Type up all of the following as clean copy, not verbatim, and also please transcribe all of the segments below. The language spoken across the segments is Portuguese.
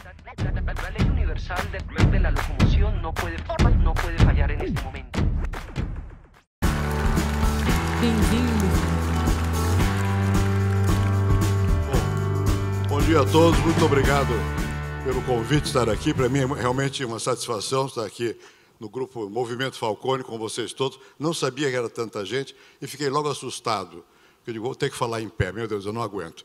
La ley universal de la locomoción no puede fallar en este momento. Bem-vindo. Bom dia a todos, muito obrigado pelo convite de estar aqui. Para mim é realmente uma satisfação estar aqui no grupo Movimento Falcone com vocês todos. Não sabia que era tanta gente e fiquei logo assustado. Eu digo, vou ter que falar em pé, meu Deus, eu não aguento.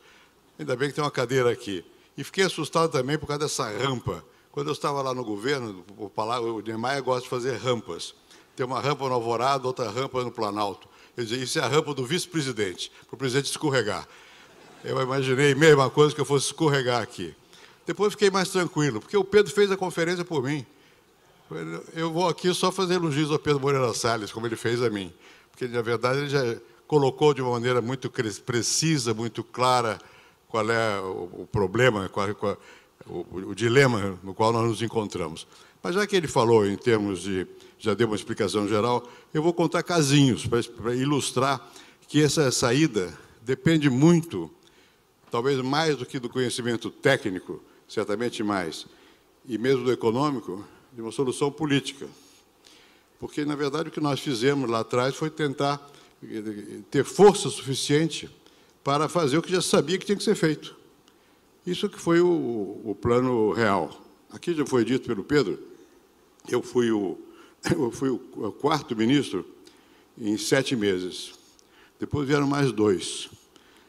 Ainda bem que tem uma cadeira aqui. E fiquei assustado também por causa dessa rampa. Quando eu estava lá no governo, o Niemeyer gosta de fazer rampas. Tem uma rampa no Alvorada, outra rampa no Planalto. Eu dizia, isso é a rampa do vice-presidente, para o presidente escorregar. Eu imaginei a mesma coisa, que eu fosse escorregar aqui. Depois fiquei mais tranquilo, porque o Pedro fez a conferência por mim. Eu vou aqui só fazer elogios ao Pedro Moreira Salles, como ele fez a mim. Porque, na verdade, ele já colocou de uma maneira muito precisa, muito clara, qual é o problema, o dilema no qual nós nos encontramos. Mas já que ele falou em termos de, já deu uma explicação geral, eu vou contar casinhos para ilustrar que essa saída depende muito, talvez mais do que do conhecimento técnico, certamente mais, e mesmo do econômico, de uma solução política. Porque, na verdade, o que nós fizemos lá atrás foi tentar ter força suficiente para fazer o que já sabia que tinha que ser feito. Isso que foi o plano real. Aqui já foi dito pelo Pedro, eu fui o quarto ministro em 7 meses. Depois vieram mais 2.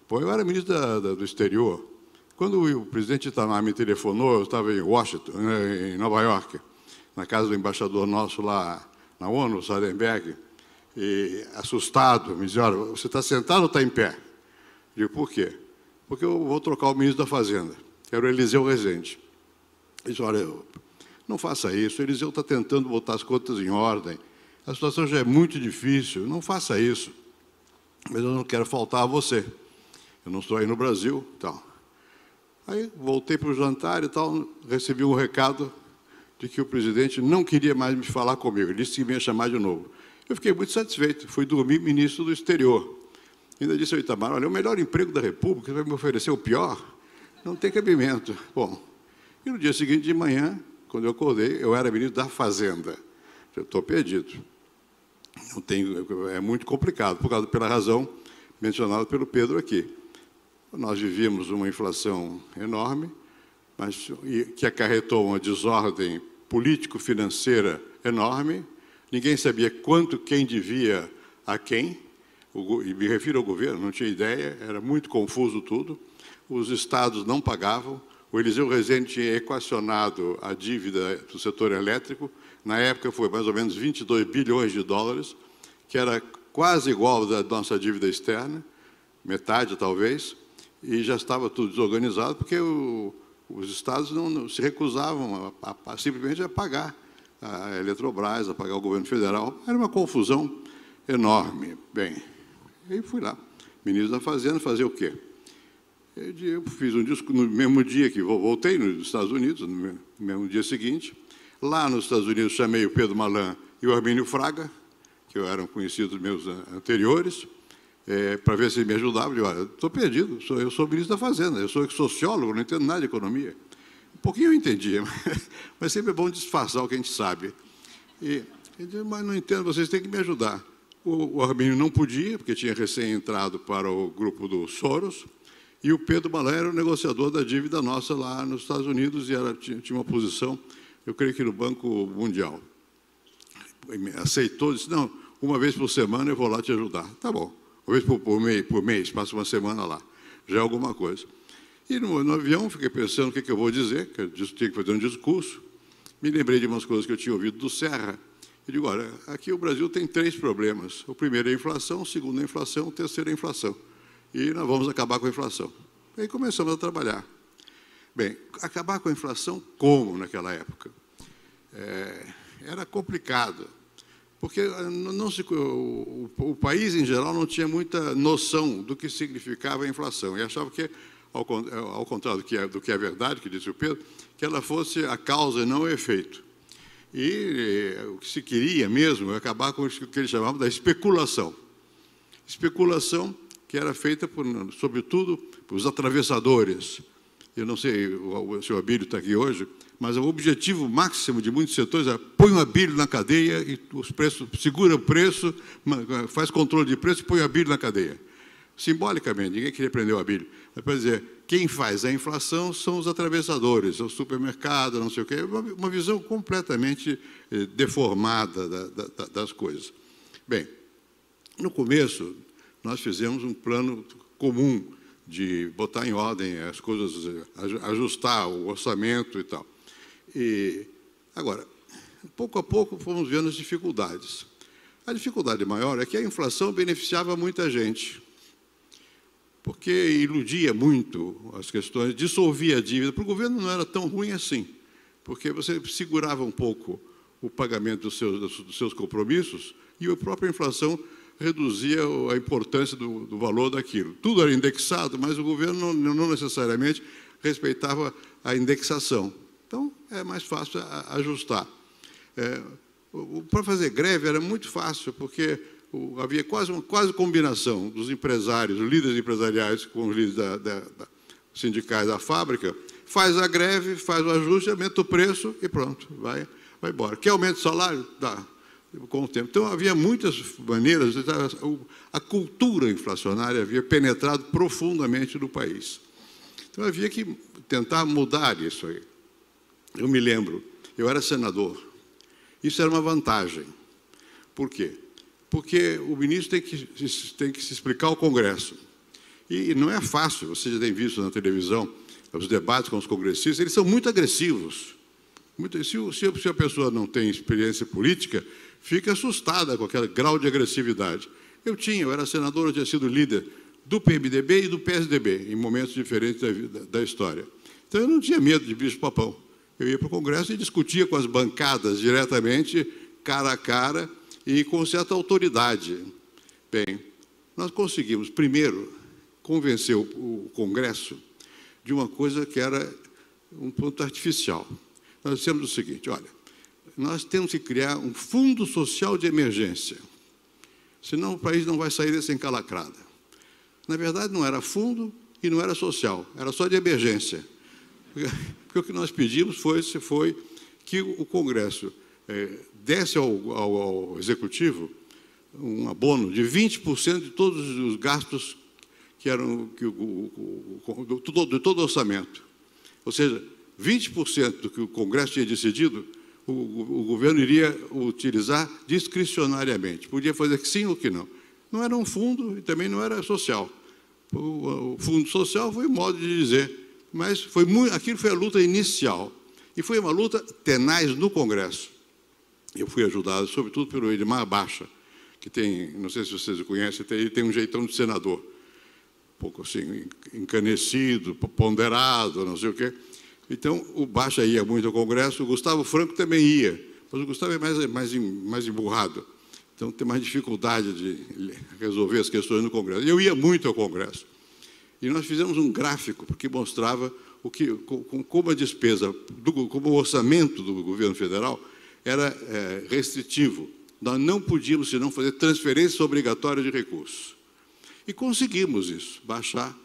Bom, eu era ministro do exterior. Quando o presidente Itamar me telefonou, eu estava em Washington, em Nova York, na casa do embaixador nosso lá na ONU, Sarenberg, e assustado, me dizia, olha, você está sentado ou está em pé? Eu digo, por quê? Porque eu vou trocar o ministro da Fazenda, que era o Eliseu Rezende. Ele disse, olha, não faça isso, o Eliseu está tentando botar as contas em ordem, a situação já é muito difícil, não faça isso. Mas eu não quero faltar a você. Eu não estou aí no Brasil, tal. Aí voltei para o jantar e tal, recebi um recado de que o presidente não queria mais me falar comigo, ele disse que me ia chamar de novo. Eu fiquei muito satisfeito, fui dormir ministro do exterior. Ainda disse ao Itamar, olha, o melhor emprego da República, você vai me oferecer o pior? Não tem cabimento. Bom, e no dia seguinte de manhã, quando eu acordei, eu era ministro da Fazenda. Eu estou perdido. Não tenho, é muito complicado, pela razão mencionada pelo Pedro aqui. Nós vivíamos uma inflação enorme, mas que acarretou uma desordem político-financeira enorme. Ninguém sabia quem devia a quem, e me refiro ao governo, não tinha ideia, era muito confuso tudo. Os estados não pagavam. O Eliseu Rezende tinha equacionado a dívida do setor elétrico. Na época foi mais ou menos 22 bilhões de dólares, que era quase igual da nossa dívida externa, metade talvez, e já estava tudo desorganizado, porque os estados não se recusavam simplesmente a pagar a Eletrobras, a pagar o governo federal. Era uma confusão enorme. Bem, aí fui lá, ministro da Fazenda, fazer o quê? Eu fiz um discurso no mesmo dia que voltei nos Estados Unidos, no mesmo dia seguinte. Lá nos Estados Unidos chamei o Pedro Malan e o Armínio Fraga, que eram conhecidos meus anteriores, para ver se ele me ajudava. Eu disse, olha, estou perdido, eu sou ministro da Fazenda, eu sou sociólogo, não entendo nada de economia. Um pouquinho eu entendia, mas sempre é bom disfarçar o que a gente sabe. E ele disse, mas não entendo, vocês têm que me ajudar. O Armínio não podia, porque tinha recém entrado para o grupo do Soros, e o Pedro Malan era o negociador da dívida nossa lá nos Estados Unidos, e tinha uma posição, eu creio que no Banco Mundial. Aceitou, disse, não, uma vez por semana eu vou lá te ajudar. Tá bom, uma vez por mês, passo uma semana lá, já é alguma coisa. E no avião fiquei pensando o que eu vou dizer, que eu tinha que fazer um discurso, me lembrei de umas coisas que eu tinha ouvido do Serra, e digo, olha, aqui o Brasil tem 3 problemas, o primeiro é a inflação, o segundo é a inflação, o terceiro é a inflação, e nós vamos acabar com a inflação. Aí começamos a trabalhar. Bem, acabar com a inflação como naquela época? Era complicado, porque o país, em geral, não tinha muita noção do que significava a inflação, e achava que, ao contrário do que é verdade, que disse o Pedro, que ela fosse a causa e não o efeito. E o que se queria mesmo é acabar com o que eles chamavam da especulação. Especulação que era feita, sobretudo, por os atravessadores, eu não sei, o senhor Abílio está aqui hoje, mas o objetivo máximo de muitos setores é põe o Abílio na cadeia e os preços, segura o preço, faz controle de preço e põe o Abílio na cadeia. Simbolicamente, ninguém queria prender o Abílio. Mas, para dizer, quem faz a inflação são os atravessadores, o supermercado, não sei o quê. Uma visão completamente deformada das coisas. Bem, no começo, nós fizemos um plano comum de botar em ordem as coisas, ajustar o orçamento e tal. E, agora, pouco a pouco, fomos vendo as dificuldades. A dificuldade maior é que a inflação beneficiava muita gente, porque iludia muito as questões, dissolvia a dívida. Para o governo não era tão ruim assim, porque você segurava um pouco o pagamento dos seus compromissos e a própria inflação reduzia a importância do valor daquilo. Tudo era indexado, mas o governo não necessariamente respeitava a indexação. Então, é mais fácil ajustar. Para fazer greve era muito fácil, porque havia quase combinação dos empresários, os líderes empresariais com os líderes sindicais da fábrica, faz a greve, faz o ajuste, aumenta o preço e pronto, vai embora. Quer aumento de salário? Dá, com o tempo. Então, havia muitas maneiras, a cultura inflacionária havia penetrado profundamente no país. Então, havia que tentar mudar isso aí. Eu me lembro, eu era senador, isso era uma vantagem. Por quê? Porque o ministro tem que se explicar ao Congresso. E não é fácil, vocês já têm visto na televisão, os debates com os congressistas, eles são muito agressivos. Se a pessoa não tem experiência política, fica assustada com aquele grau de agressividade. Eu era senador, eu tinha sido líder do PMDB e do PSDB, em momentos diferentes da história. Então, eu não tinha medo de bicho-papão. Eu ia para o Congresso e discutia com as bancadas diretamente, cara a cara, e com certa autoridade. Bem, nós conseguimos, primeiro, convencer o Congresso de uma coisa que era um ponto artificial. Nós dissemos o seguinte, olha, nós temos que criar um fundo social de emergência, senão o país não vai sair dessa encalacrada. Na verdade, não era fundo e não era social, era só de emergência. Porque o que nós pedimos foi que o Congresso desse ao Executivo um abono de 20% de todos os gastos de todo o orçamento. Ou seja, 20% do que o Congresso tinha decidido, o governo iria utilizar discricionariamente. Podia fazer que sim ou que não. Não era um fundo e também não era social. O fundo social foi um modo de dizer, mas aquilo foi a luta inicial. E foi uma luta tenaz no Congresso. Eu fui ajudado, sobretudo, pelo Edmar Baixa, que tem, não sei se vocês o conhecem, ele tem um jeitão de senador. Um pouco assim, encanecido, ponderado, não sei o quê. Então, o Baixa ia muito ao Congresso, o Gustavo Franco também ia, mas o Gustavo é mais emburrado. Então, tem mais dificuldade de resolver as questões no Congresso. Eu ia muito ao Congresso. E nós fizemos um gráfico que mostrava como a despesa, como o orçamento do governo federal era restritivo. Nós não podíamos, senão, fazer transferências obrigatórias de recursos. E conseguimos isso, baixar,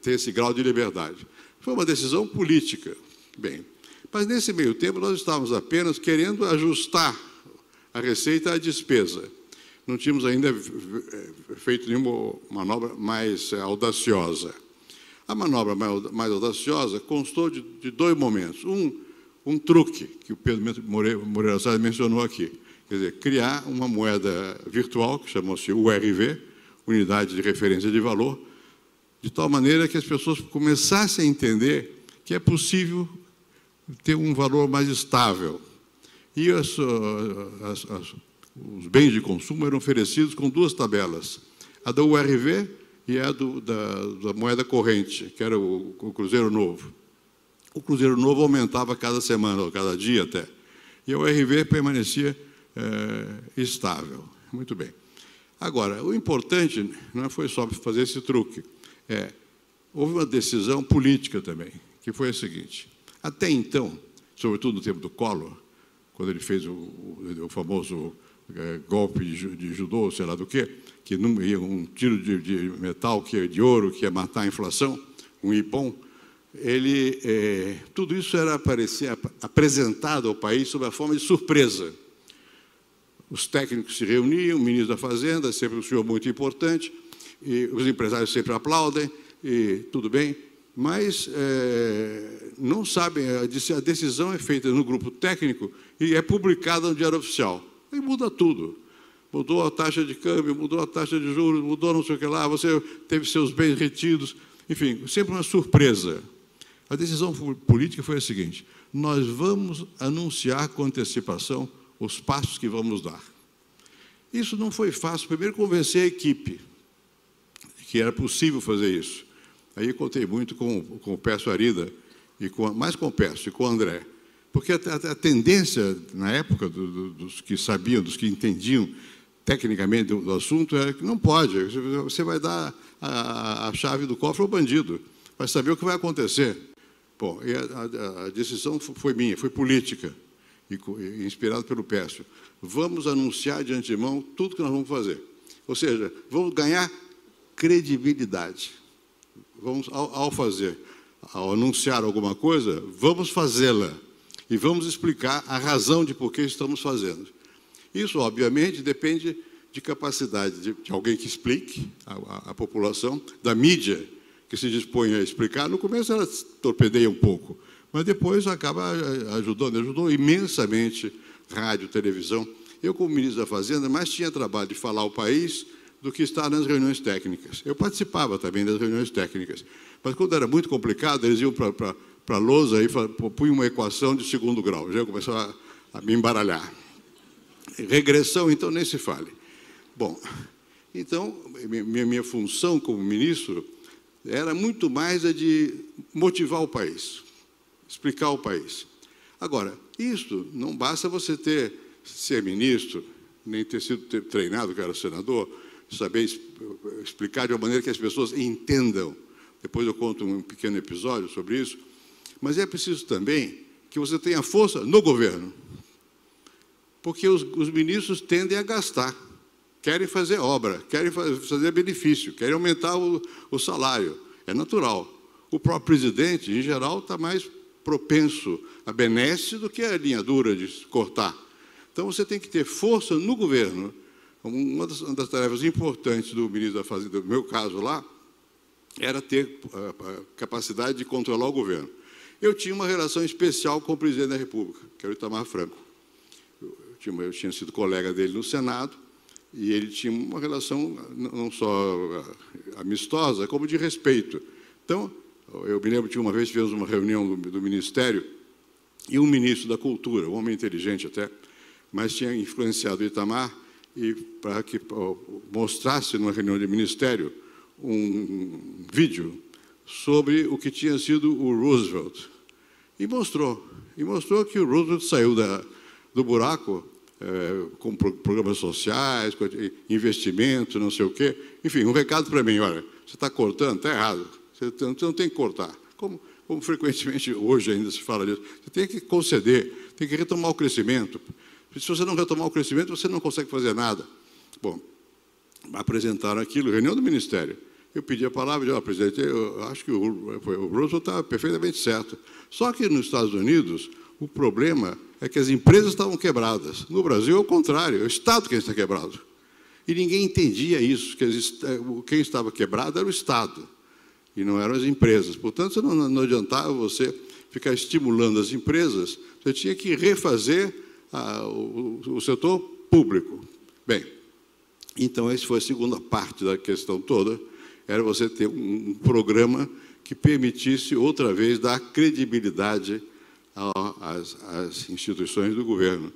ter esse grau de liberdade. Foi uma decisão política. Bem, mas nesse meio tempo nós estávamos apenas querendo ajustar a receita à despesa. Não tínhamos ainda feito nenhuma manobra mais audaciosa. A manobra mais audaciosa constou de dois momentos. Um truque, que o Pedro Moreira Salles mencionou aqui. Quer dizer, criar uma moeda virtual, que chamou-se URV, Unidade de Referência de Valor, de tal maneira que as pessoas começassem a entender que é possível ter um valor mais estável. E os bens de consumo eram oferecidos com duas tabelas, a da URV e a da moeda corrente, que era o Cruzeiro Novo. O Cruzeiro Novo aumentava cada semana, ou cada dia até, e a URV permanecia estável. Muito bem. Agora, o importante não foi só fazer esse truque, houve uma decisão política também, que foi a seguinte: até então, sobretudo no tempo do Collor, quando ele fez o famoso golpe de judô, sei lá do quê, que um tiro de metal, de ouro, que ia matar a inflação, um ipom, tudo isso era apresentado ao país sob a forma de surpresa. Os técnicos se reuniam, o ministro da Fazenda, sempre um senhor muito importante, e os empresários sempre aplaudem, e tudo bem, mas não sabem, a decisão é feita no grupo técnico e é publicada no Diário Oficial. Aí muda tudo. Mudou a taxa de câmbio, mudou a taxa de juros, mudou não sei o que lá, você teve seus bens retidos, enfim, sempre uma surpresa. A decisão política foi a seguinte: nós vamos anunciar com antecipação os passos que vamos dar. Isso não foi fácil. Primeiro, convencer a equipe que era possível fazer isso. Aí eu contei muito com o Pércio Arida, mais com o Pércio e com o André, porque a tendência, na época, dos que sabiam, dos que entendiam tecnicamente do assunto, era que não pode. Você vai dar a chave do cofre ao bandido, vai saber o que vai acontecer. Bom, e a decisão foi minha, foi política, e inspirada pelo Pércio. Vamos anunciar de antemão tudo que nós vamos fazer. Ou seja, vamos ganhar credibilidade. Vamos, ao anunciar alguma coisa, vamos fazê-la. E vamos explicar a razão de por que estamos fazendo. Isso, obviamente, depende de capacidade de alguém que explique à população, da mídia, que se dispõe a explicar. No começo ela torpedeia um pouco, mas depois acaba ajudando. Ajudou imensamente rádio, televisão. Eu, como ministro da Fazenda, mais tinha trabalho de falar ao país do que estar nas reuniões técnicas. Eu participava também das reuniões técnicas, mas quando era muito complicado, eles iam para a lousa e punham uma equação de segundo grau. Já começou a me embaralhar. Regressão, então, nem se fale. Bom, então, minha função como ministro era muito mais a de motivar o país, explicar o país. Agora, isso não basta você ser ministro, nem ter sido treinado, que era senador, saber explicar de uma maneira que as pessoas entendam. Depois eu conto um pequeno episódio sobre isso. Mas é preciso também que você tenha força no governo. Porque os ministros tendem a gastar. Querem fazer obra, querem fazer benefício, querem aumentar o salário. É natural. O próprio presidente, em geral, está mais propenso a benesse do que a linha dura de cortar. Então, você tem que ter força no governo. Uma das tarefas importantes do ministro da Fazenda, no meu caso lá, era ter a capacidade de controlar o governo. Eu tinha uma relação especial com o presidente da República, que era o Itamar Franco. Eu tinha sido colega dele no Senado, e ele tinha uma relação não só amistosa, como de respeito. Então, eu me lembro que uma vez tivemos uma reunião do Ministério, e um ministro da Cultura, um homem inteligente até, mas tinha influenciado o Itamar, e para que mostrasse numa reunião de Ministério um vídeo sobre o que tinha sido o Roosevelt. E mostrou que o Roosevelt saiu do buraco com programas sociais, com investimento, não sei o quê. Enfim, um recado para mim: olha, você está cortando, está errado, você não tem que cortar. Como frequentemente hoje ainda se fala disso, você tem que conceder, tem que retomar o crescimento. Se você não retomar o crescimento, você não consegue fazer nada. Bom, apresentaram aquilo, reunião do Ministério. Eu pedi a palavra e disse: presidente, eu acho que o Roosevelt está perfeitamente certo. Só que nos Estados Unidos, o problema é que as empresas estavam quebradas. No Brasil, é o contrário, é o Estado que está quebrado. E ninguém entendia isso, que quem estava quebrado era o Estado, e não eram as empresas. Portanto, não adiantava você ficar estimulando as empresas, você tinha que refazer o setor público. Bem, então, essa foi a segunda parte da questão toda, era você ter um programa que permitisse, outra vez, dar credibilidade às instituições do governo,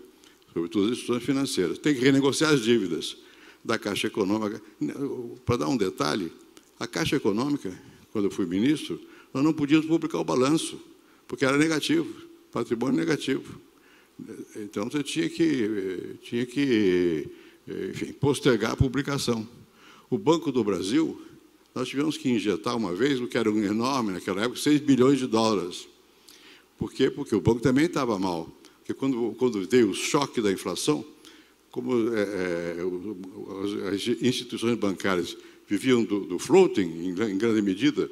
sobretudo as instituições financeiras. Tem que renegociar as dívidas da Caixa Econômica. Para dar um detalhe, a Caixa Econômica, quando eu fui ministro, nós não podíamos publicar o balanço, porque era negativo, patrimônio negativo. Então, você tinha que enfim, postergar a publicação. O Banco do Brasil, nós tivemos que injetar uma vez, o que era um enorme naquela época, 6 bilhões de dólares. Por quê? Porque o banco também estava mal. Porque quando veio o choque da inflação, como as instituições bancárias viviam do floating, em grande medida,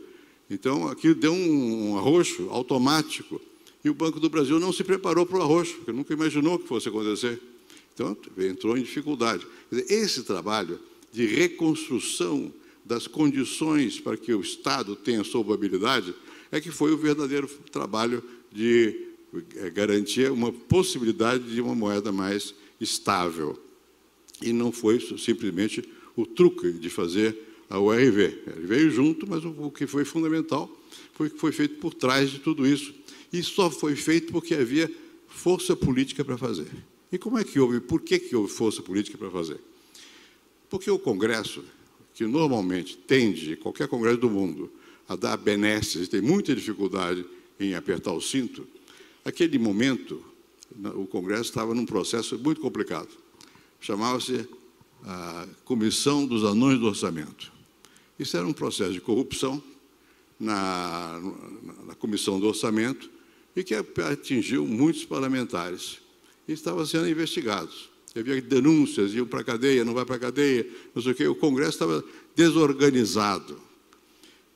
Então, aquilo deu um arroxo automático. E o Banco do Brasil não se preparou para o arroxo, porque nunca imaginou que fosse acontecer. Então, entrou em dificuldade. Quer dizer, esse trabalho de reconstrução das condições para que o Estado tenha solvabilidade é que foi o verdadeiro trabalho de garantir uma possibilidade de uma moeda mais estável. E não foi simplesmente o truque de fazer a URV. Ele veio junto, mas o que foi fundamental foi o que foi feito por trás de tudo isso. E só foi feito porque havia força política para fazer. E como é que houve? Por que houve força política para fazer? Porque o Congresso, que normalmente tende, qualquer Congresso do mundo, a dar benesses, tem muita dificuldade em apertar o cinto, naquele momento, o Congresso estava num processo muito complicado. Chamava-se a Comissão dos Anões do Orçamento. Isso era um processo de corrupção na Comissão do Orçamento e que atingiu muitos parlamentares. E estavam sendo investigados. Havia denúncias, iam para a cadeia, não vai para a cadeia, não sei o quê. O Congresso estava desorganizado.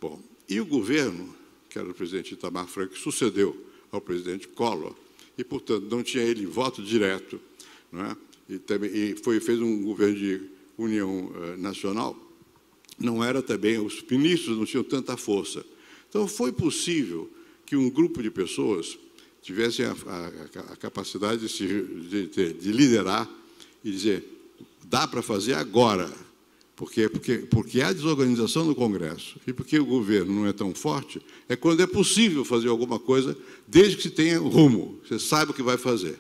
Bom, e o governo, que era o presidente Itamar Franco, que sucedeu ao presidente Collor, e, portanto, não tinha ele voto direto, não é? E fez um governo de união nacional, não era também, os ministros não tinham tanta força. Então, foi possível que um grupo de pessoas tivessem a capacidade de liderar e dizer, dá para fazer agora, porque há desorganização no Congresso e porque o governo não é tão forte, é quando é possível fazer alguma coisa, desde que se tenha rumo, você sabe o que vai fazer.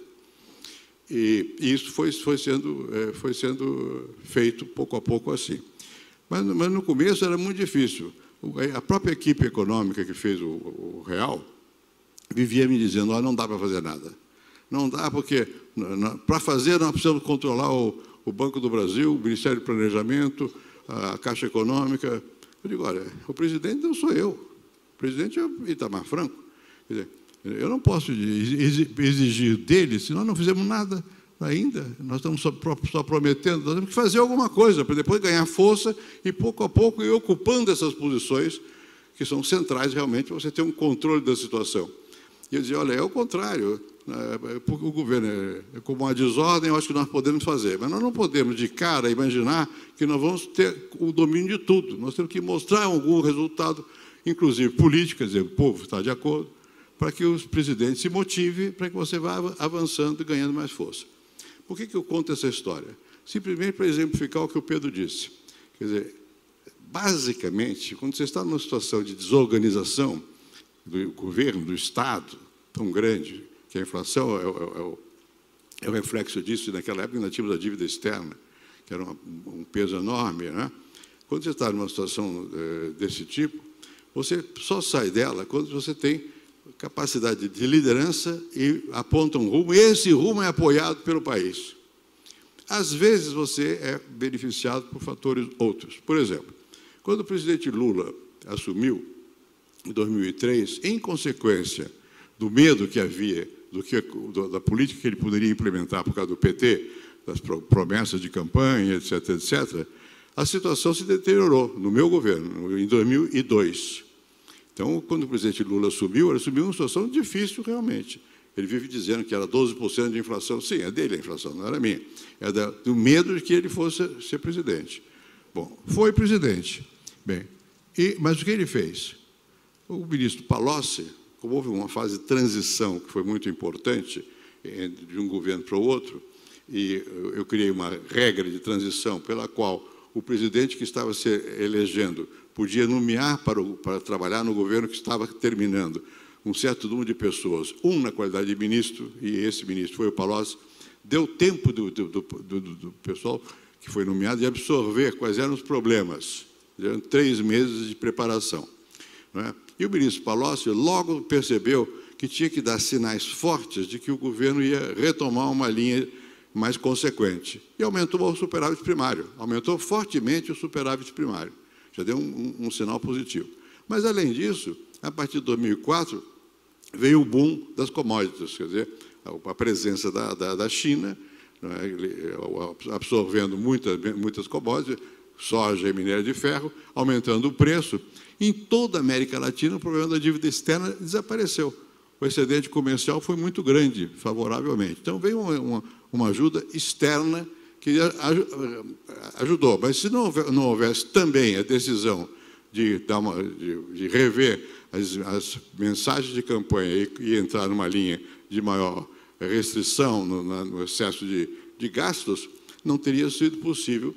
E isso foi sendo feito pouco a pouco assim. Mas no começo era muito difícil. A própria equipe econômica que fez o Real vivia me dizendo, não dá para fazer nada. Não dá porque, para fazer, nós precisamos controlar o Banco do Brasil, o Ministério do Planejamento, a Caixa Econômica. Eu digo, olha, o presidente não sou eu. O presidente é o Itamar Franco. Quer dizer, eu não posso exigir dele, se nós não fizemos nada ainda. Nós estamos só prometendo, nós temos que fazer alguma coisa para depois ganhar força e, pouco a pouco, ir ocupando essas posições que são centrais, realmente, para você ter um controle da situação. E eu dizia, olha, é o contrário. O governo é como uma desordem, eu acho que nós podemos fazer. Mas nós não podemos, de cara, imaginar que nós vamos ter o domínio de tudo. Nós temos que mostrar algum resultado, inclusive político, quer dizer, o povo está de acordo, para que os presidentes se motivem, para que você vá avançando e ganhando mais força. Por que eu conto essa história? Simplesmente para exemplificar o que o Pedro disse. Quer dizer, basicamente, quando você está numa situação de desorganização do governo, do Estado, tão grande, que a inflação é o reflexo disso, e naquela época ainda tínhamos a dívida externa, que era um peso enorme, né? Quando você está numa situação desse tipo, você só sai dela quando você tem capacidade de liderança e aponta um rumo, e esse rumo é apoiado pelo país. Às vezes você é beneficiado por fatores outros. Por exemplo, quando o presidente Lula assumiu, em 2003, em consequência do medo que havia da política que ele poderia implementar por causa do PT, das promessas de campanha, etc., etc., a situação se deteriorou no meu governo, em 2002. Então, quando o presidente Lula assumiu, ele assumiu uma situação difícil, realmente. Ele vive dizendo que era 12% de inflação. Sim, é dele a inflação, não era minha. É do medo de que ele fosse ser presidente. Bom, foi presidente. Bem, mas o que ele fez? O ministro Palocci, como houve uma fase de transição que foi muito importante de um governo para o outro, e eu criei uma regra de transição pela qual o presidente que estava se elegendo podia nomear para trabalhar no governo que estava terminando um certo número de pessoas, na qualidade de ministro, e esse ministro foi o Palocci, deu tempo do pessoal que foi nomeado de absorver quais eram os problemas. Eram 3 meses de preparação. Não é? E o ministro Palocci logo percebeu que tinha que dar sinais fortes de que o governo ia retomar uma linha mais consequente. E aumentou o superávit primário, aumentou fortemente o superávit primário. Já deu um sinal positivo. Mas, além disso, a partir de 2004, veio o boom das commodities, quer dizer, a presença da China, não é, absorvendo muitas commodities, soja e minério de ferro, aumentando o preço. Em toda a América Latina, o problema da dívida externa desapareceu. O excedente comercial foi muito grande, favoravelmente. Então, veio uma ajuda externa que ajudou. Mas se não houvesse também a decisão de rever as mensagens de campanha e entrar numa linha de maior restrição no excesso de gastos, não teria sido possível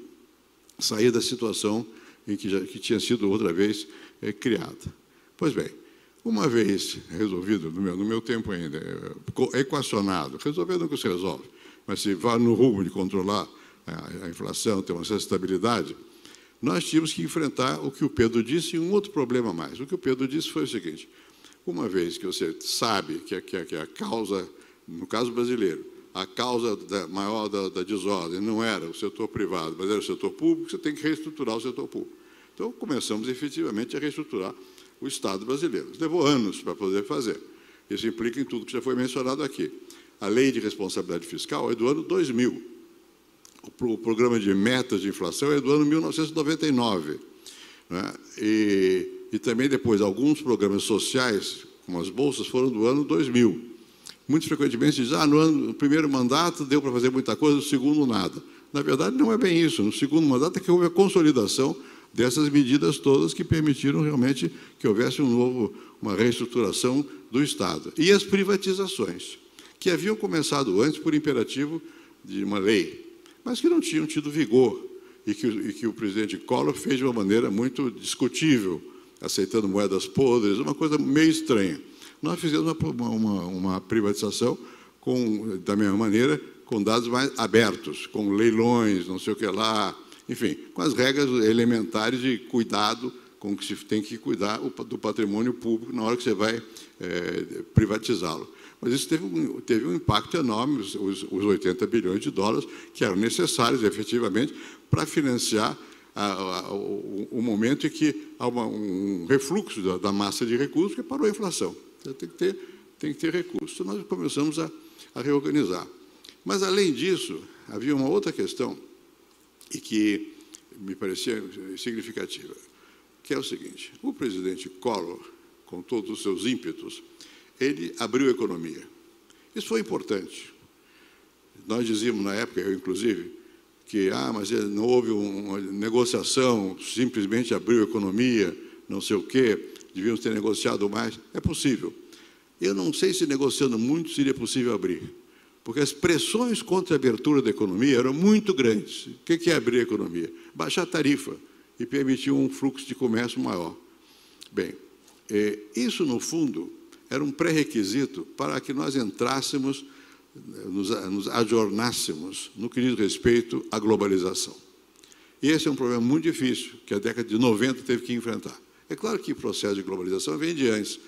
sair da situação em que tinha sido outra vez criada. Pois bem, uma vez resolvido, no meu tempo ainda, equacionado, resolver nunca se resolve, mas se vai no rumo de controlar a inflação, ter uma certa estabilidade, nós tínhamos que enfrentar o que o Pedro disse e um outro problema a mais. O que o Pedro disse foi o seguinte: uma vez que você sabe que a causa, no caso brasileiro, a causa maior da desordem não era o setor privado, mas era o setor público, você tem que reestruturar o setor público. Então, começamos efetivamente a reestruturar o Estado brasileiro. Levou anos para poder fazer. Isso implica em tudo que já foi mencionado aqui. A Lei de Responsabilidade Fiscal é do ano 2000. O programa de metas de inflação é do ano 1999. Né? E também depois, alguns programas sociais, como as bolsas, foram do ano 2000. Muito frequentemente se diz, no primeiro mandato deu para fazer muita coisa, no segundo nada. Na verdade, não é bem isso. No segundo mandato é que houve a consolidação dessas medidas todas que permitiram realmente que houvesse uma reestruturação do Estado. E as privatizações, que haviam começado antes por imperativo de uma lei, mas que não tinham tido vigor e que o presidente Collor fez de uma maneira muito discutível, aceitando moedas podres, uma coisa meio estranha. Nós fizemos uma privatização, da mesma maneira, com dados mais abertos, com leilões, não sei o que lá, enfim, com as regras elementares de cuidado com que se tem que cuidar do patrimônio público na hora que você vai privatizá-lo. Mas isso teve um impacto enorme, os 80 bilhões de dólares, que eram necessários, efetivamente, para financiar o momento em que há um refluxo da massa de recursos que parou a inflação. Então, tem que ter recursos. Então, nós começamos a reorganizar. Mas, além disso, havia uma outra questão, e que me parecia significativa, que é o seguinte: o presidente Collor, com todos os seus ímpetos, ele abriu a economia. Isso foi importante. Nós dizíamos na época, eu inclusive, que mas não houve uma negociação, simplesmente abriu a economia, não sei o quê, devíamos ter negociado mais. É possível. Eu não sei se negociando muito seria possível abrir, porque as pressões contra a abertura da economia eram muito grandes. O que é abrir a economia? Baixar a tarifa e permitir um fluxo de comércio maior. Bem, isso, no fundo, era um pré-requisito para que nós entrássemos, nos ajornássemos no que diz respeito à globalização. E esse é um problema muito difícil, que a década de 90 teve que enfrentar. É claro que o processo de globalização vem de antes.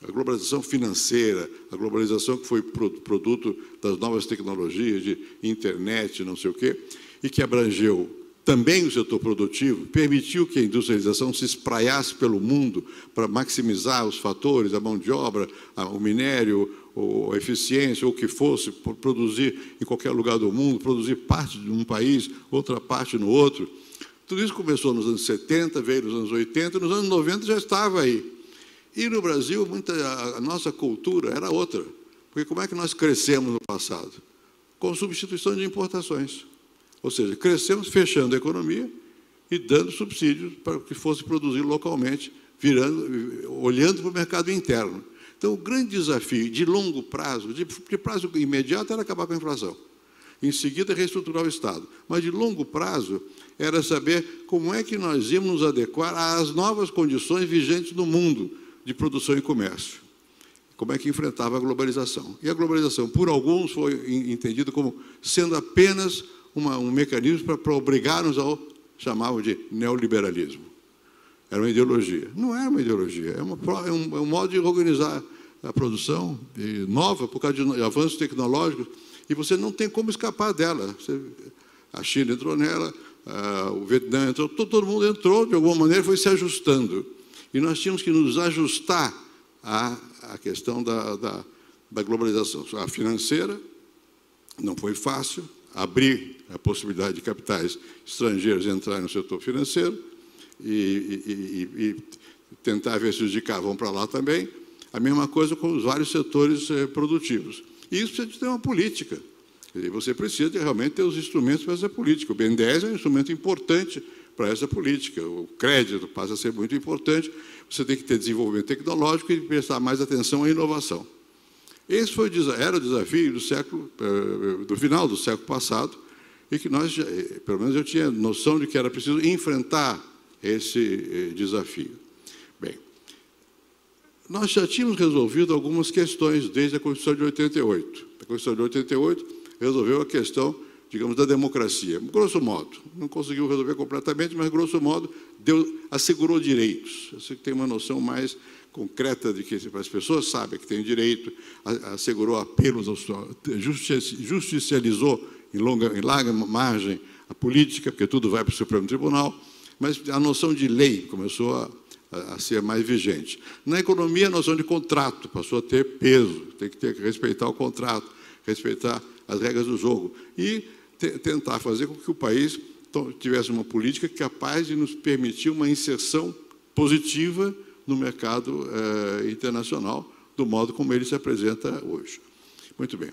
A globalização financeira, a globalização que foi produto das novas tecnologias, de internet, não sei o quê, e que abrangeu também o setor produtivo, permitiu que a industrialização se espraiasse pelo mundo para maximizar os fatores, a mão de obra, o minério, a eficiência, ou o que fosse, produzir em qualquer lugar do mundo, produzir parte de um país, outra parte no outro. Tudo isso começou nos anos 70, veio nos anos 80, nos anos 90 já estava aí. E no Brasil, a nossa cultura era outra. Porque como é que nós crescemos no passado? Com substituição de importações. Ou seja, crescemos fechando a economia e dando subsídios para que fosse produzido localmente, olhando para o mercado interno. Então, o grande desafio de longo prazo, de prazo imediato, era acabar com a inflação. Em seguida, reestruturar o Estado. Mas, de longo prazo, era saber como é que nós íamos nos adequar às novas condições vigentes no mundo de produção e comércio. Como é que enfrentava a globalização. E a globalização, por alguns, foi entendida como sendo apenas um mecanismo para obrigar-nos ao, chamavam de neoliberalismo. Era uma ideologia. Não era uma ideologia, é um modo de organizar a produção nova, por causa de avanços tecnológicos, e você não tem como escapar dela. A China entrou nela, o Vietnã entrou, todo mundo entrou, de alguma maneira foi se ajustando. E nós tínhamos que nos ajustar à questão da globalização. A financeira não foi fácil, abrir a possibilidade de capitais estrangeiros entrarem no setor financeiro e tentar ver se os de cá vão para lá também. A mesma coisa com os vários setores produtivos. E isso precisa ter uma política. E você precisa realmente ter os instrumentos para essa política. O BNDES é um instrumento importante para essa política. O crédito passa a ser muito importante. Você tem que ter desenvolvimento tecnológico e prestar mais atenção à inovação. Esse era o desafio do final do século passado, e que nós, pelo menos eu tinha noção de que era preciso enfrentar esse desafio. Bem, nós já tínhamos resolvido algumas questões desde a Constituição de 88. A Constituição de 88 resolveu a questão, digamos, da democracia. Grosso modo, não conseguiu resolver completamente, mas, grosso modo, assegurou direitos. Você tem uma noção mais concreta de que as pessoas sabem que têm direito, assegurou apelos, justicializou em larga margem a política, porque tudo vai para o Supremo Tribunal, mas a noção de lei começou a ser mais vigente. Na economia, a noção de contrato passou a ter peso, tem que respeitar o contrato, respeitar as regras do jogo e tentar fazer com que o país tivesse uma política capaz de nos permitir uma inserção positiva no mercado internacional, do modo como ele se apresenta hoje. Muito bem.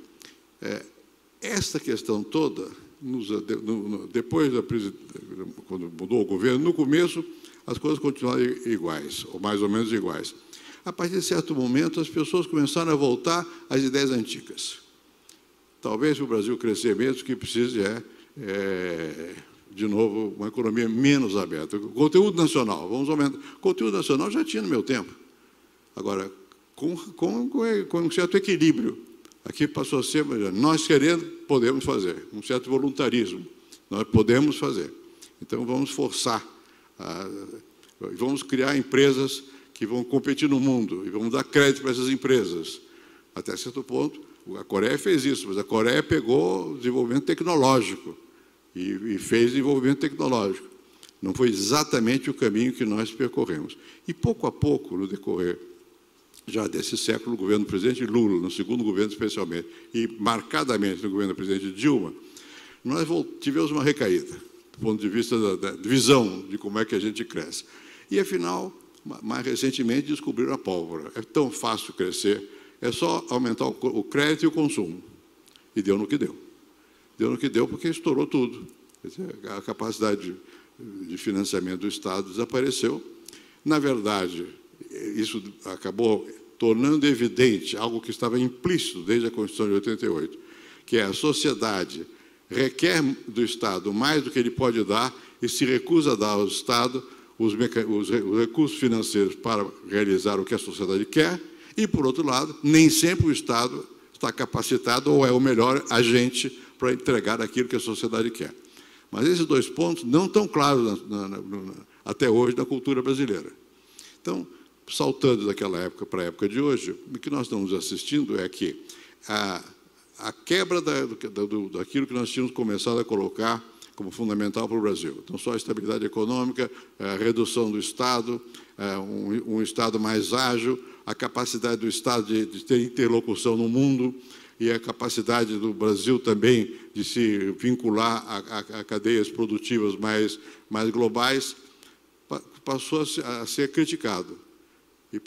Esta questão toda, depois quando mudou o governo, no começo, as coisas continuaram iguais, ou mais ou menos iguais. A partir de certo momento, as pessoas começaram a voltar às ideias antigas. Talvez para o Brasil crescer mesmo, o que precisa de novo, uma economia menos aberta. O conteúdo nacional, vamos aumentar. O conteúdo nacional já tinha no meu tempo. Agora, com um certo equilíbrio. Aqui passou a ser, nós querendo, podemos fazer. Um certo voluntarismo. Nós podemos fazer. Então, vamos forçar. Vamos criar empresas que vão competir no mundo e vamos dar crédito para essas empresas. Até certo ponto, a Coreia fez isso, mas a Coreia pegou o desenvolvimento tecnológico e fez desenvolvimento tecnológico. Não foi exatamente o caminho que nós percorremos. E, pouco a pouco, no decorrer já desse século, o governo do presidente Lula, no segundo governo especialmente, e marcadamente no governo do presidente Dilma, nós tivemos uma recaída, do ponto de vista da visão de como é que a gente cresce. E, afinal, mais recentemente, descobriram a pólvora. É tão fácil crescer, é só aumentar o crédito e o consumo. E deu no que deu. Deu no que deu porque estourou tudo. A capacidade de financiamento do Estado desapareceu. Na verdade, isso acabou tornando evidente algo que estava implícito desde a Constituição de 88, que é a sociedade requer do Estado mais do que ele pode dar e se recusa a dar ao Estado os recursos financeiros para realizar o que a sociedade quer e, por outro lado, nem sempre o Estado está capacitado ou é o melhor agente para entregar aquilo que a sociedade quer. Mas esses dois pontos não estão claros até hoje na cultura brasileira. Então, saltando daquela época para a época de hoje, o que nós estamos assistindo é que a quebra daquilo que nós tínhamos começado a colocar como fundamental para o Brasil. Então, só a estabilidade econômica, a redução do Estado, um Estado mais ágil, a capacidade do Estado de ter interlocução no mundo e a capacidade do Brasil também de se vincular a cadeias produtivas mais globais, passou a ser criticado. E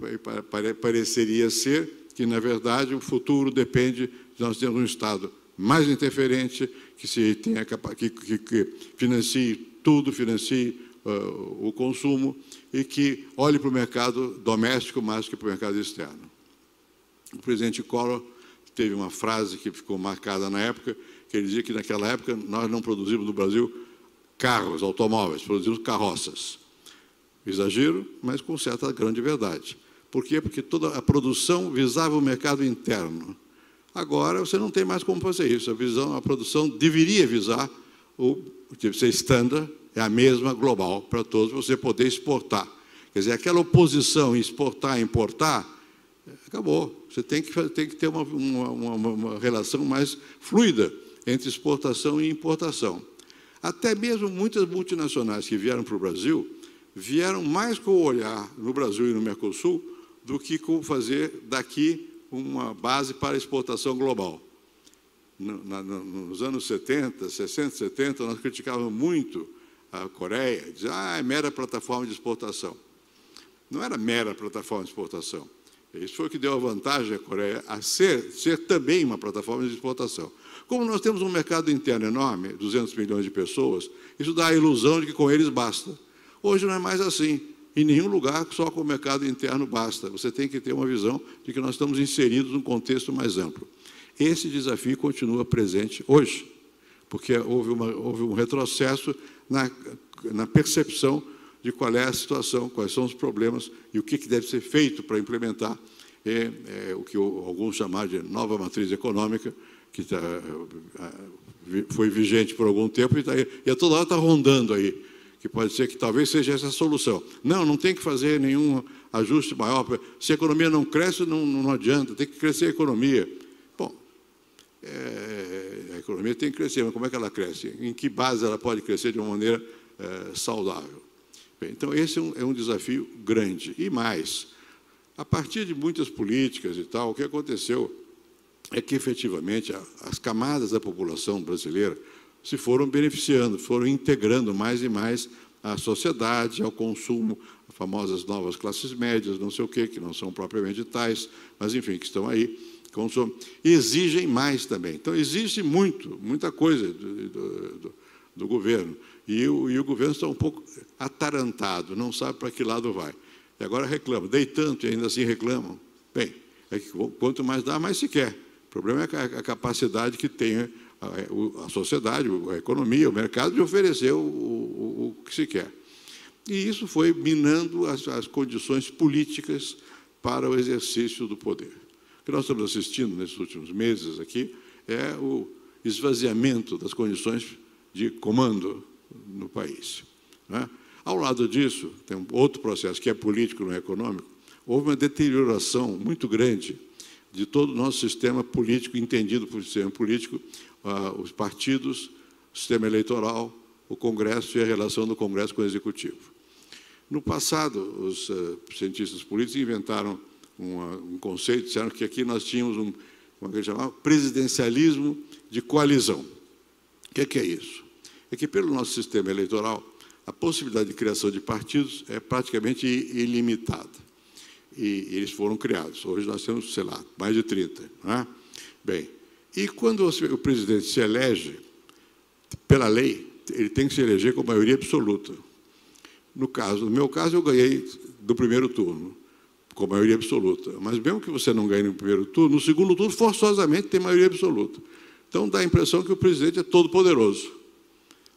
pareceria ser que, na verdade, o futuro depende de nós termos um Estado mais interferente, que financie tudo, financie o consumo e que olhe para o mercado doméstico mais que para o mercado externo. O presidente Collor teve uma frase que ficou marcada na época, que ele dizia que naquela época nós não produzimos no Brasil carros, automóveis, produzimos carroças. Exagero, mas com certa grande verdade. Por quê? Porque toda a produção visava o mercado interno. Agora, você não tem mais como fazer isso. A produção deveria visar ser standard, é a mesma global para todos, você poder exportar. Quer dizer, aquela oposição em exportar e importar, acabou. Você tem que ter uma relação mais fluida entre exportação e importação. Até mesmo muitas multinacionais que vieram para o Brasil, vieram mais com o olhar no Brasil e no Mercosul do que com fazer daqui uma base para exportação global. nos anos 70, 60, 70, nós criticávamos muito a Coreia, dizia, é mera plataforma de exportação. Não era mera plataforma de exportação. Isso foi o que deu a vantagem à Coreia a ser também uma plataforma de exportação. Como nós temos um mercado interno enorme, 200 milhões de pessoas, isso dá a ilusão de que com eles basta. Hoje não é mais assim. Em nenhum lugar, só com o mercado interno basta. Você tem que ter uma visão de que nós estamos inseridos num contexto mais amplo. Esse desafio continua presente hoje, porque houve um retrocesso na percepção de qual é a situação, quais são os problemas e o que deve ser feito para implementar o que alguns chamaram de nova matriz econômica, que foi vigente por algum tempo e a toda hora está rondando aí, que pode ser que talvez seja essa a solução. Não tem que fazer nenhum ajuste maior. Se a economia não cresce, não adianta, tem que crescer a economia. Bom, a economia tem que crescer, mas como é que ela cresce? Em que base ela pode crescer de uma maneira saudável? Bem, então, esse é um desafio grande. E mais, a partir de muitas políticas e tal, o que aconteceu é que, efetivamente, as camadas da população brasileira se foram beneficiando, foram integrando mais e mais à sociedade, ao consumo, as famosas novas classes médias, não sei o quê, que não são propriamente tais, mas, enfim, que estão aí, consomem, e exigem mais também. Então, existe muita coisa do governo, e o governo está um pouco atarantado, não sabe para que lado vai. E agora reclama, dei tanto e ainda assim reclamam. Bem, é que quanto mais dá, mais se quer. O problema é a capacidade que tem a sociedade, a economia, o mercado de oferecer o que se quer. E isso foi minando as condições políticas para o exercício do poder. O que nós estamos assistindo nesses últimos meses aqui é o esvaziamento das condições de comando no país. Né? Ao lado disso, tem um outro processo que é político, não é econômico. Houve uma deterioração muito grande de todo o nosso sistema político, entendido por sistema político, os partidos, o sistema eleitoral, o Congresso e a relação do Congresso com o Executivo. No passado, os cientistas políticos inventaram um conceito, disseram que aqui nós tínhamos como é que chamava? Presidencialismo de coalizão. O que é isso? É que, pelo nosso sistema eleitoral, a possibilidade de criação de partidos é praticamente ilimitada. E eles foram criados. Hoje nós temos, sei lá, mais de 30. Não é? Bem, e quando o presidente se elege, pela lei, ele tem que se eleger com maioria absoluta. No meu caso, eu ganhei do primeiro turno, com maioria absoluta. Mas mesmo que você não ganhe no primeiro turno, no segundo turno, forçosamente, tem maioria absoluta. Então, dá a impressão que o presidente é todo poderoso.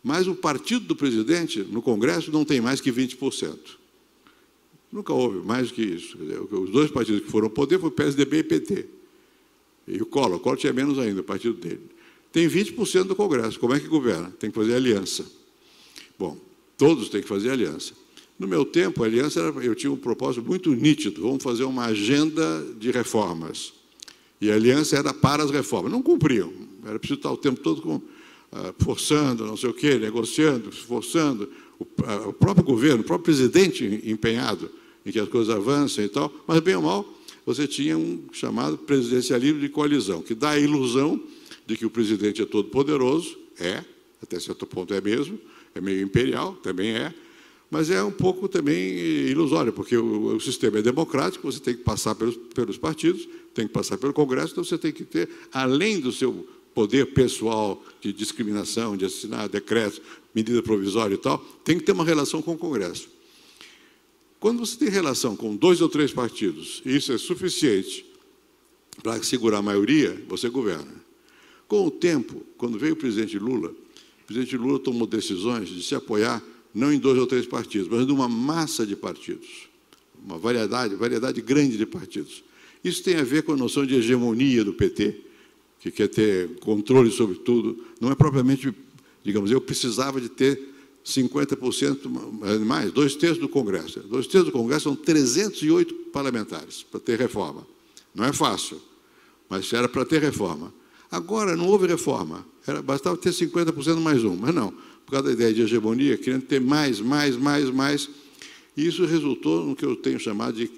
Mas o partido do presidente, no Congresso, não tem mais que 20%. Nunca houve mais que isso. Os dois partidos que foram ao poder foram o PSDB e PT. E o Collor tinha menos ainda, o partido dele. Tem 20% do Congresso. Como é que governa? Tem que fazer aliança. Bom, todos têm que fazer aliança. No meu tempo, a aliança eu tinha um propósito muito nítido. Vamos fazer uma agenda de reformas. E a aliança era para as reformas. Não cumpriam. Era preciso estar o tempo todo forçando, não sei o quê, negociando, forçando. O próprio governo, o próprio presidente empenhado em que as coisas avancem e tal, mas, bem ou mal, você tinha um chamado presidencialismo de coalizão, que dá a ilusão de que o presidente é todo poderoso, até certo ponto é mesmo, é meio imperial, também mas é um pouco também ilusório, porque o sistema é democrático, você tem que passar pelos partidos, tem que passar pelo Congresso, então você tem que ter, além do seu poder pessoal de discriminação, de assinar decretos, medida provisória e tal, tem que ter uma relação com o Congresso. Quando você tem relação com 2 ou 3 partidos, e isso é suficiente para segurar a maioria, você governa. Com o tempo, quando veio o presidente Lula tomou decisões de se apoiar não em 2 ou 3 partidos, mas numa massa de partidos, uma variedade grande de partidos. Isso tem a ver com a noção de hegemonia do PT, que quer ter controle sobre tudo. Não é propriamente, digamos, eu precisava de ter 50% mais, 2/3 do Congresso. 2/3 do Congresso são 308 parlamentares para ter reforma. Não é fácil, mas era para ter reforma. Agora não houve reforma, bastava ter 50% mais um, mas não, por causa da ideia de hegemonia, querendo ter mais, e isso resultou no que eu tenho chamado de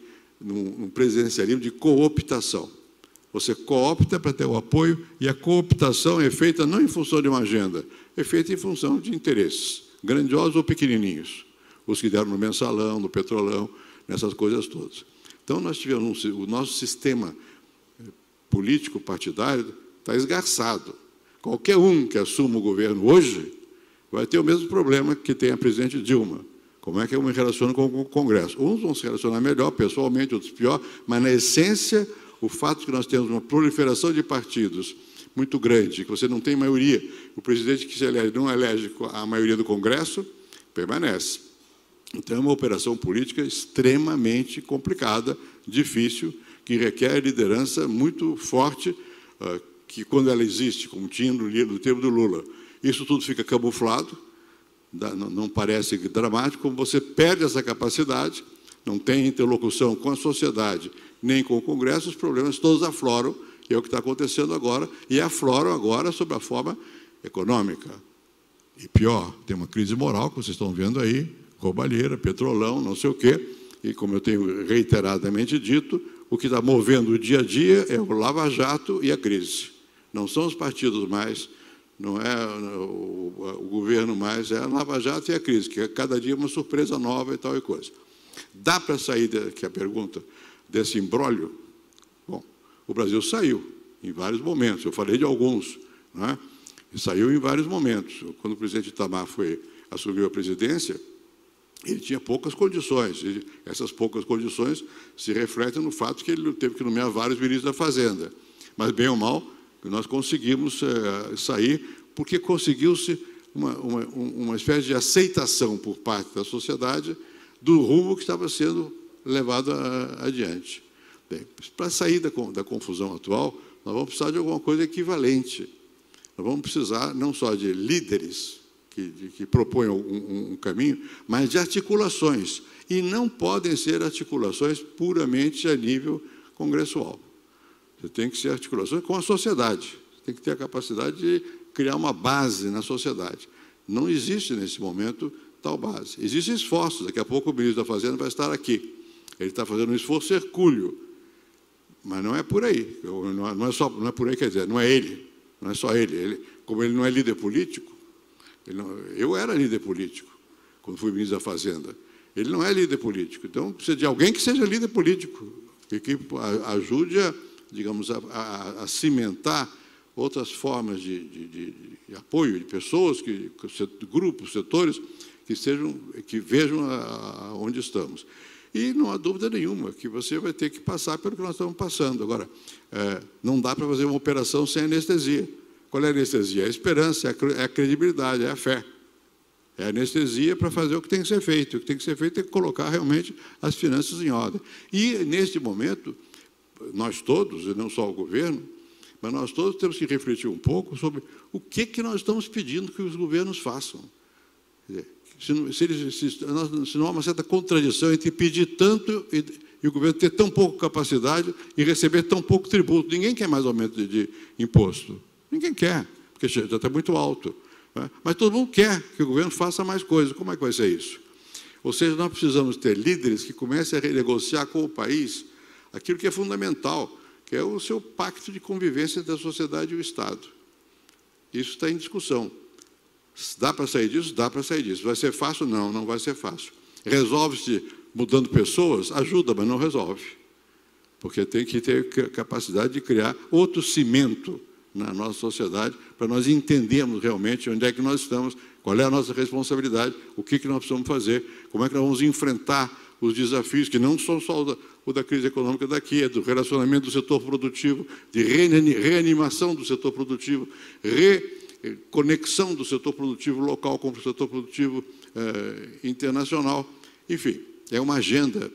um presidencialismo de cooptação. Você coopta para ter o apoio, e a cooptação é feita não em função de uma agenda, é feita em função de interesses, grandiosos ou pequenininhos. Os que deram no mensalão, no petrolão, nessas coisas todas. Então, nós tivemos o nosso sistema político partidário está esgarçado. Qualquer um que assuma o governo hoje vai ter o mesmo problema que tem a presidente Dilma. Como é que eu me relaciono com o Congresso? Uns vão se relacionar melhor, pessoalmente, outros pior, mas, na essência, o fato de que nós temos uma proliferação de partidos muito grande, que você não tem maioria, o presidente que se elege não elege a maioria do Congresso, permanece. Então, é uma operação política extremamente complicada, difícil, que requer liderança muito forte, que quando ela existe, como tinha no tempo do Lula, isso tudo fica camuflado, não parece dramático, como você perde essa capacidade, não tem interlocução com a sociedade, nem com o Congresso, os problemas todos afloram, que é o que está acontecendo agora, e afloram agora sob a forma econômica. E pior, tem uma crise moral, que vocês estão vendo aí, roubalheira, petrolão, não sei o quê, e como eu tenho reiteradamente dito, o que está movendo o dia a dia é o Lava Jato e a crise. Não são os partidos mais, não é o governo mais, é a Lava Jato e a crise, que é cada dia uma surpresa nova e tal e coisa. Dá para sair, que é a pergunta, desse imbróglio? Bom, o Brasil saiu em vários momentos, eu falei de alguns, não é? E saiu em vários momentos. Quando o presidente Itamar assumiu a presidência, ele tinha poucas condições, e essas poucas condições se refletem no fato que ele teve que nomear vários ministros da Fazenda. Mas, bem ou mal, nós conseguimos sair, porque conseguiu-se uma espécie de aceitação por parte da sociedade do rumo que estava sendo levado adiante. Bem, para sair da confusão atual, nós vamos precisar de alguma coisa equivalente. Nós vamos precisar não só de líderes que proponham um caminho, mas de articulações. E não podem ser articulações puramente a nível congressual. Você tem que ser articulações com a sociedade. Você tem que ter a capacidade de criar uma base na sociedade. Não existe, nesse momento, tal base. Existem esforços. Daqui a pouco o ministro da Fazenda vai estar aqui. Ele está fazendo um esforço hercúleo. Mas não é por aí. Não é por aí, quer dizer, não é ele. Não é só ele. Como ele não é líder político, eu era líder político, quando fui ministro da Fazenda. Ele não é líder político. Então, precisa de alguém que seja líder político, que ajude, digamos, a cimentar outras formas de apoio de pessoas, grupos, setores, que vejam onde estamos. E não há dúvida nenhuma que você vai ter que passar pelo que nós estamos passando. Agora, não dá para fazer uma operação sem anestesia. Qual é a anestesia? É a esperança, é a credibilidade, é a fé. É a anestesia para fazer o que tem que ser feito. O que tem que ser feito é colocar realmente as finanças em ordem. E, neste momento, nós todos, e não só o governo, mas nós todos temos que refletir um pouco sobre o que nós estamos pedindo que os governos façam. Quer dizer, se não há uma certa contradição entre pedir tanto e o governo ter tão pouca capacidade e receber tão pouco tributo. Ninguém quer mais aumento de imposto. Ninguém quer, porque já está muito alto. Né? Mas todo mundo quer que o governo faça mais coisas. Como é que vai ser isso? Ou seja, nós precisamos ter líderes que comecem a renegociar com o país aquilo que é fundamental, que é o seu pacto de convivência entre a sociedade e o Estado. Isso está em discussão. Dá para sair disso? Dá para sair disso. Vai ser fácil? Não, não vai ser fácil. Resolve-se mudando pessoas? Ajuda, mas não resolve. Porque tem que ter capacidade de criar outro cimento na nossa sociedade, para nós entendermos realmente onde é que nós estamos, qual é a nossa responsabilidade, o que nós precisamos fazer, como é que nós vamos enfrentar os desafios, que não são só o da crise econômica daqui, é do relacionamento do setor produtivo, de reanimação do setor produtivo, reconexão do setor produtivo local com o setor produtivo internacional. Enfim, é uma agenda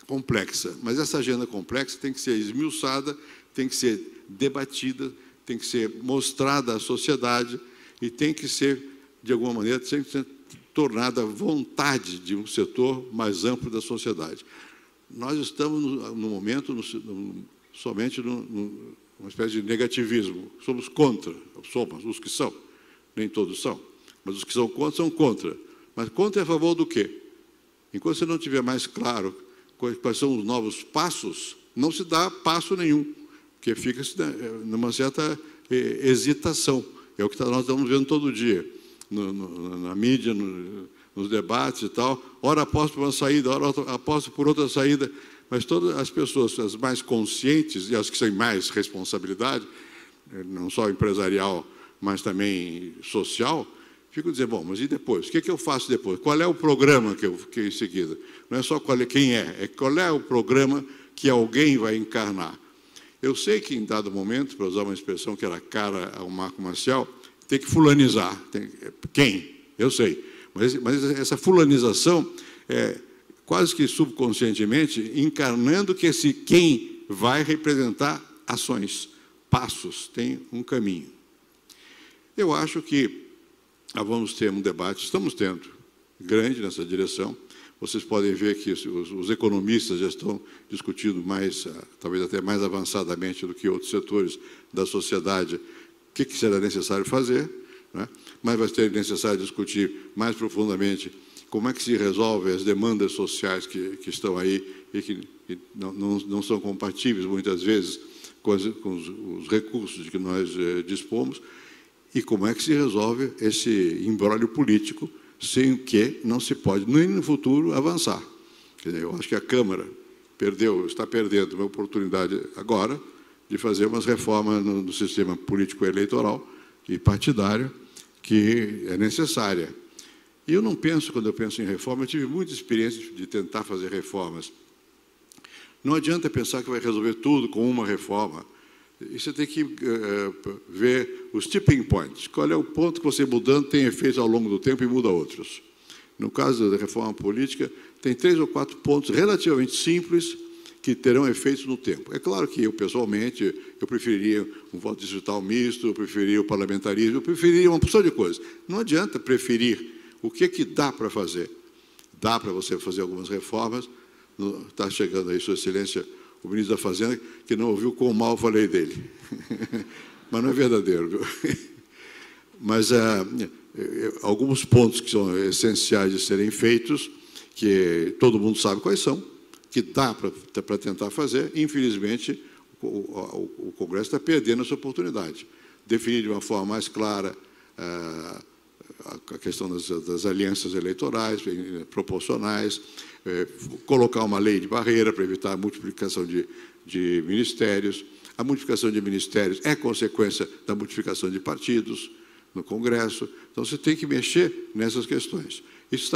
complexa, mas essa agenda complexa tem que ser esmiuçada, tem que ser debatida, tem que ser mostrada à sociedade e tem que ser, de alguma maneira, tem que ser tornada vontade de um setor mais amplo da sociedade. Nós estamos, no momento, somente numa espécie de negativismo. Somos contra, somos os que são, nem todos são, mas os que são contra. Mas contra é a favor do quê? Enquanto você não tiver mais claro quais são os novos passos, não se dá passo nenhum. porque fica numa certa hesitação. É o que nós estamos vendo todo dia, na mídia, nos debates e tal. Ora aposto por uma saída, ora aposto por outra saída. Mas todas as pessoas, as mais conscientes e as que têm mais responsabilidade, não só empresarial, mas também social, ficam dizendo, bom, mas e depois? O que eu faço depois? Qual é o programa que em seguida? Não é só quem é qual é o programa que alguém vai encarnar. Eu sei que, em dado momento, para usar uma expressão que era cara ao Marco Marcial, tem que fulanizar. Quem? Eu sei. Mas essa fulanização é quase que subconscientemente encarnando que esse quem vai representar ações, passos, tem um caminho. Eu acho que vamos ter um debate, estamos tendo, grande nessa direção. Vocês podem ver que os economistas já estão discutindo mais, talvez até mais avançadamente do que outros setores da sociedade, o que será necessário fazer, né? Mas vai ser necessário discutir mais profundamente como é que se resolve as demandas sociais que estão aí e que não são compatíveis, muitas vezes, com os recursos de que nós dispomos, e como é que se resolve esse imbróglio político sem que não se pode, nem no futuro, avançar. Quer dizer, eu acho que a Câmara está perdendo uma oportunidade agora de fazer umas reformas no sistema político-eleitoral e partidário que é necessária. E eu não penso, quando eu penso em reforma, eu tive muita experiência de tentar fazer reformas. Não adianta pensar que vai resolver tudo com uma reforma. E você tem que ver os tipping points. Qual é o ponto que você mudando tem efeitos ao longo do tempo e muda outros. No caso da reforma política, tem 3 ou 4 pontos relativamente simples que terão efeitos no tempo. É claro que eu, pessoalmente, eu preferiria um voto distrital misto, eu preferiria o parlamentarismo, eu preferiria uma porção de coisas. Não adianta preferir. O que dá para fazer? Dá para você fazer algumas reformas. Está chegando aí, Sua Excelência, o ministro da Fazenda, que não ouviu quão mal falei dele. Mas não é verdadeiro, viu? Mas alguns pontos que são essenciais de serem feitos, que todo mundo sabe quais são, que dá para tentar fazer. Infelizmente, o Congresso está perdendo essa oportunidade. Definir de uma forma mais clara a questão das alianças eleitorais, proporcionais, colocar uma lei de barreira para evitar a multiplicação de ministérios. A multiplicação de ministérios é consequência da multiplicação de partidos no Congresso. Então, você tem que mexer nessas questões. Isso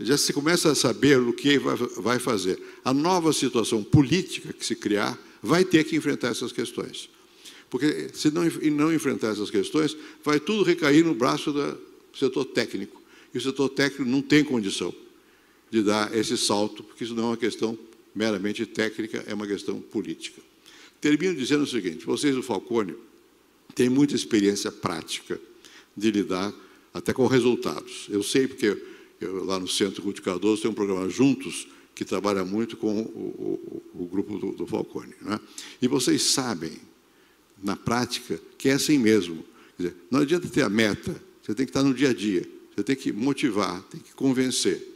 já se começa a saber o que vai fazer. A nova situação política que se criar vai ter que enfrentar essas questões. Porque, se não enfrentar essas questões, vai tudo recair no braço do setor técnico. E o setor técnico não tem condição de dar esse salto, porque isso não é uma questão meramente técnica, é uma questão política. Termino dizendo o seguinte: vocês do Falcone têm muita experiência prática de lidar até com resultados. Eu sei porque lá no Centro Ruth Cardoso tem um programa Juntos que trabalha muito com o grupo do Falcone, né? E vocês sabem, na prática, que é assim mesmo. Quer dizer, não adianta ter a meta, você tem que estar no dia a dia, você tem que motivar, tem que convencer,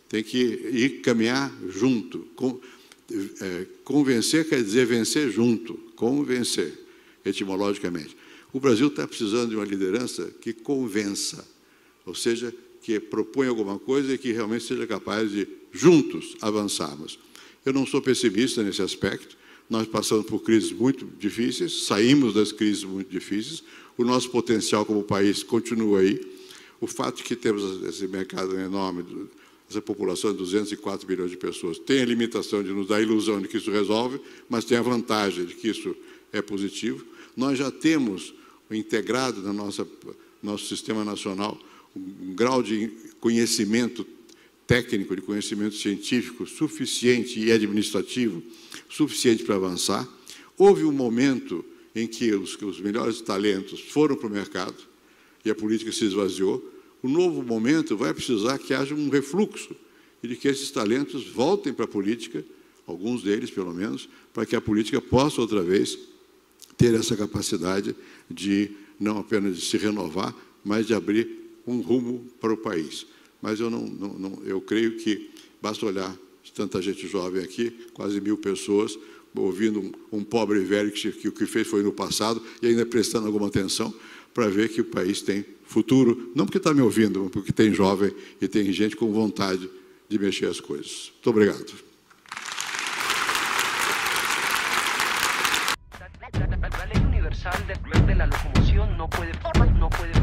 tem que ir caminhar junto. Convencer quer dizer vencer junto, convencer, etimologicamente. O Brasil está precisando de uma liderança que convença, ou seja, que proponha alguma coisa e que realmente seja capaz de, juntos, avançarmos. Eu não sou pessimista nesse aspecto. Nós passamos por crises muito difíceis, saímos das crises muito difíceis, o nosso potencial como país continua aí. O fato de que temos esse mercado enorme, essa população de 204 milhões de pessoas, tem a limitação de nos dar a ilusão de que isso resolve, mas tem a vantagem de que isso é positivo. Nós já temos integrado no nosso sistema nacional um grau de conhecimento técnico, de conhecimento científico suficiente e administrativo suficiente para avançar. Houve um momento em que os melhores talentos foram para o mercado e a política se esvaziou. O novo momento vai precisar que haja um refluxo e de que esses talentos voltem para a política, alguns deles pelo menos, para que a política possa outra vez ter essa capacidade de não apenas de se renovar, mas de abrir um rumo para o país. Mas eu creio que basta olhar tanta gente jovem aqui, quase 1000 pessoas, ouvindo um pobre velho que o que fez foi no passado e ainda prestando alguma atenção para ver que o país tem futuro, não porque está me ouvindo, mas porque tem jovem e tem gente com vontade de mexer as coisas. Muito obrigado. La ley universal de la locomoción no puede